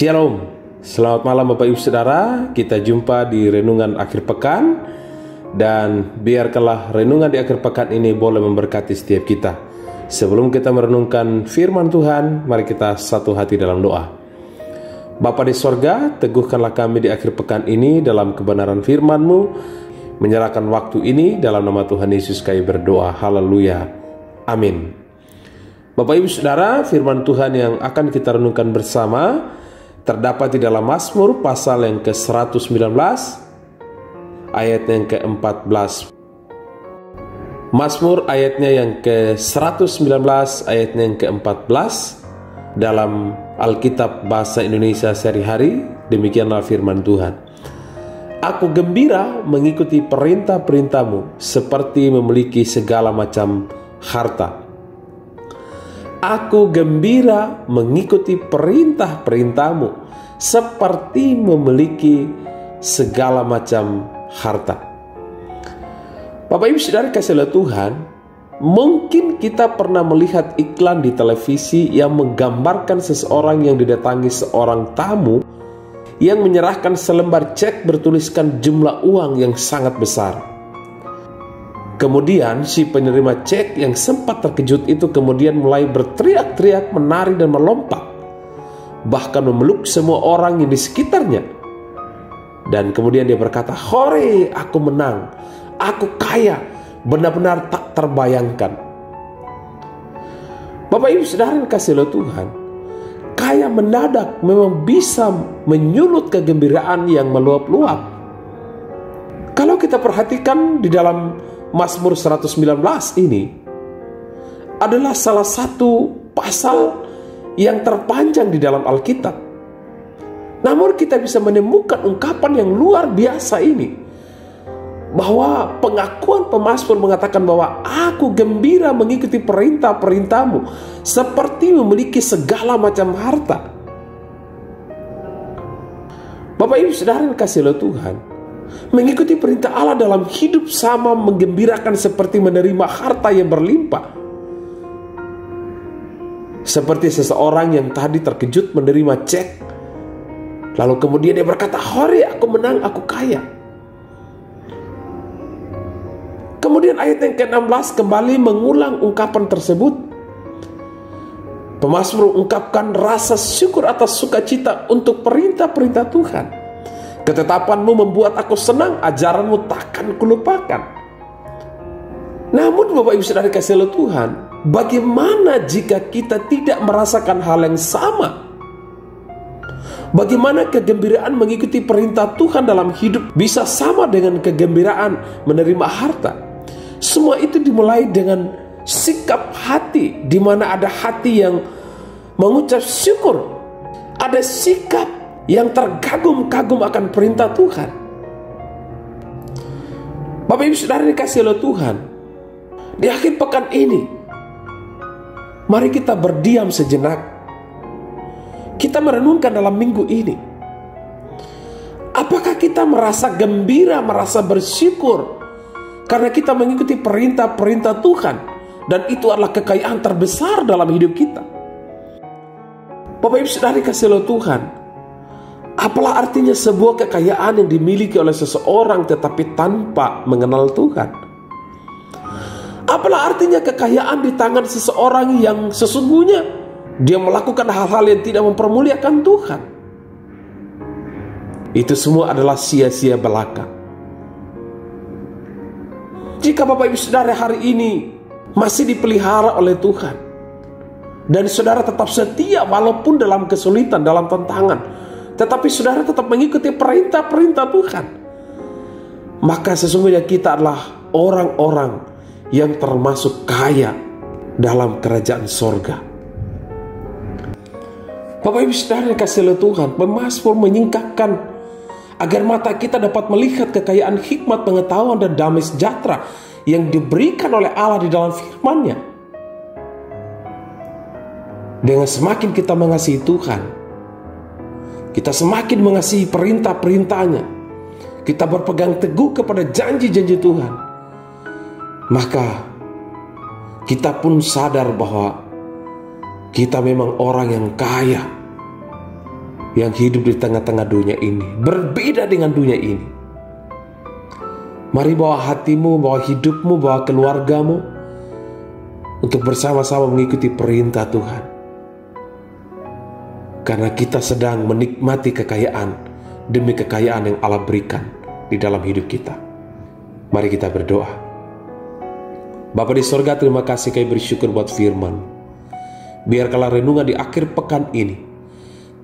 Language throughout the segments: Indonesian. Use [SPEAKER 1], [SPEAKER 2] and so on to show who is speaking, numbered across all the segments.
[SPEAKER 1] Shalom, selamat malam Bapak Ibu Saudara. Kita jumpa di Renungan Akhir Pekan. Dan biarkanlah renungan di akhir pekan ini boleh memberkati setiap kita. Sebelum kita merenungkan firman Tuhan, mari kita satu hati dalam doa. Bapa di sorga, teguhkanlah kami di akhir pekan ini dalam kebenaran firman-Mu. Menyerahkan waktu ini dalam nama Tuhan Yesus kami berdoa. Haleluya. Amin. Bapak Ibu Saudara, firman Tuhan yang akan kita renungkan bersama terdapat di dalam Mazmur pasal yang ke-119 ayat yang ke-14. Mazmur ayatnya yang ke-119 ayatnya yang ke-14 dalam Alkitab Bahasa Indonesia sehari-hari. Demikianlah firman Tuhan. Aku gembira mengikuti perintah-perintah-Mu seperti memiliki segala macam harta. Aku gembira mengikuti perintah-perintah-Mu seperti memiliki segala macam harta. Bapak Ibu Saudara kasih Tuhan, mungkin kita pernah melihat iklan di televisi yang menggambarkan seseorang yang didatangi seorang tamu yang menyerahkan selembar cek bertuliskan jumlah uang yang sangat besar. Kemudian si penerima cek yang sempat terkejut itu kemudian mulai berteriak-teriak, menari dan melompat, bahkan memeluk semua orang yang di sekitarnya. Dan kemudian dia berkata, "Hore, aku menang, aku kaya, benar-benar tak terbayangkan." Bapak Ibu Saudara yang kasih Tuhan, kaya mendadak memang bisa menyulut kegembiraan yang meluap-luap. Kalau kita perhatikan di dalam Mazmur 119 ini adalah salah satu pasal yang terpanjang di dalam Alkitab. Namun kita bisa menemukan ungkapan yang luar biasa ini, bahwa pengakuan pemazmur mengatakan bahwa aku gembira mengikuti perintah-perintah-Mu seperti memiliki segala macam harta. Bapak Ibu Saudara yang kasih Tuhan, mengikuti perintah Allah dalam hidup sama menggembirakan seperti menerima harta yang berlimpah. Seperti seseorang yang tadi terkejut menerima cek, lalu kemudian dia berkata, "Hore, aku menang, aku kaya." Kemudian ayat yang ke-16 kembali mengulang ungkapan tersebut. Pemazmur ungkapkan rasa syukur atas sukacita untuk perintah-perintah Tuhan. "Ketetapan-Mu membuat aku senang, ajaran-Mu takkan kulupakan." Namun Bapak Ibu Saudara kasih Tuhan, bagaimana jika kita tidak merasakan hal yang sama? Bagaimana kegembiraan mengikuti perintah Tuhan dalam hidup bisa sama dengan kegembiraan menerima harta? Semua itu dimulai dengan sikap hati, di mana ada hati yang mengucap syukur, ada sikap yang terkagum-kagum akan perintah Tuhan. Bapak Ibu Saudara dikasih oleh Tuhan, di akhir pekan ini mari kita berdiam sejenak. Kita merenungkan dalam minggu ini, apakah kita merasa gembira, merasa bersyukur karena kita mengikuti perintah-perintah Tuhan, dan itu adalah kekayaan terbesar dalam hidup kita. Bapak Ibu Saudara dikasih oleh Tuhan, apalah artinya sebuah kekayaan yang dimiliki oleh seseorang tetapi tanpa mengenal Tuhan? Apalah artinya kekayaan di tangan seseorang yang sesungguhnya dia melakukan hal-hal yang tidak mempermuliakan Tuhan? Itu semua adalah sia-sia belaka. Jika Bapak Ibu Saudara hari ini masih dipelihara oleh Tuhan, dan saudara tetap setia walaupun dalam kesulitan, dalam tantangan, tetapi saudara tetap mengikuti perintah-perintah Tuhan, maka sesungguhnya kita adalah orang-orang yang termasuk kaya dalam kerajaan sorga. Bapak Ibu Saudara yang kasih Tuhan, pemazmur menyingkapkan agar mata kita dapat melihat kekayaan hikmat, pengetahuan dan damai sejahtera yang diberikan oleh Allah di dalam firman-Nya. Dengan semakin kita mengasihi Tuhan, kita semakin mengasihi perintah-perintah-Nya, kita berpegang teguh kepada janji-janji Tuhan, maka kita pun sadar bahwa kita memang orang yang kaya. yang hidup di tengah-tengah dunia ini, berbeda dengan dunia ini. Mari bawa hatimu, bawa hidupmu, bawa keluargamu untuk bersama-sama mengikuti perintah Tuhan. Karena kita sedang menikmati kekayaan demi kekayaan yang Allah berikan di dalam hidup kita. Mari kita berdoa. Bapa di sorga, terima kasih kami bersyukur buat firman. Biarkanlah renungan di akhir pekan ini,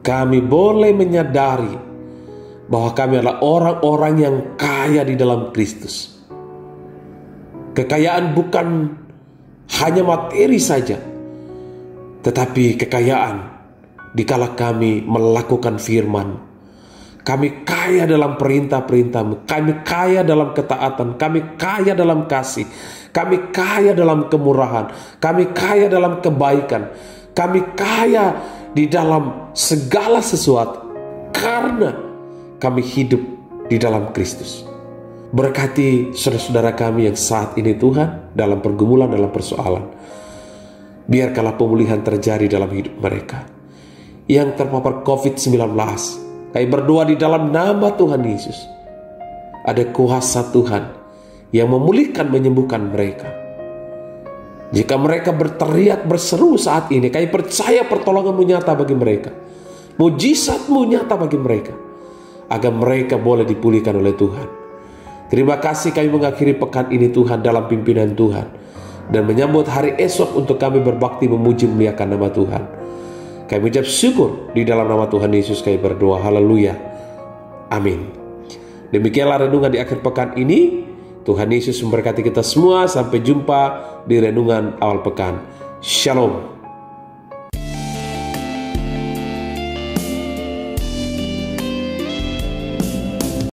[SPEAKER 1] kami boleh menyadari bahwa kami adalah orang-orang yang kaya di dalam Kristus. Kekayaan bukan hanya materi saja, tetapi kekayaan dikala kami melakukan firman. Kami kaya dalam perintah-perintah-Mu, kami kaya dalam ketaatan, kami kaya dalam kasih, kami kaya dalam kemurahan, kami kaya dalam kebaikan, kami kaya di dalam segala sesuatu karena kami hidup di dalam Kristus. Berkati saudara-saudara kami yang saat ini Tuhan dalam pergumulan, dalam persoalan. Biarkanlah pemulihan terjadi dalam hidup mereka yang terpapar COVID-19. Kami berdoa di dalam nama Tuhan Yesus. Ada kuasa Tuhan yang memulihkan, menyembuhkan mereka. Jika mereka berteriak, berseru saat ini, kami percaya pertolongan-Mu nyata bagi mereka. Mujizat-Mu nyata bagi mereka, agar mereka boleh dipulihkan oleh Tuhan. Terima kasih kami mengakhiri pekan ini Tuhan dalam pimpinan Tuhan, dan menyambut hari esok untuk kami berbakti memuji memuliakan nama Tuhan. Kami ucap syukur di dalam nama Tuhan Yesus kami berdoa. Haleluya. Amin. Demikianlah renungan di akhir pekan ini. Tuhan Yesus memberkati kita semua. Sampai jumpa di renungan awal pekan. Shalom.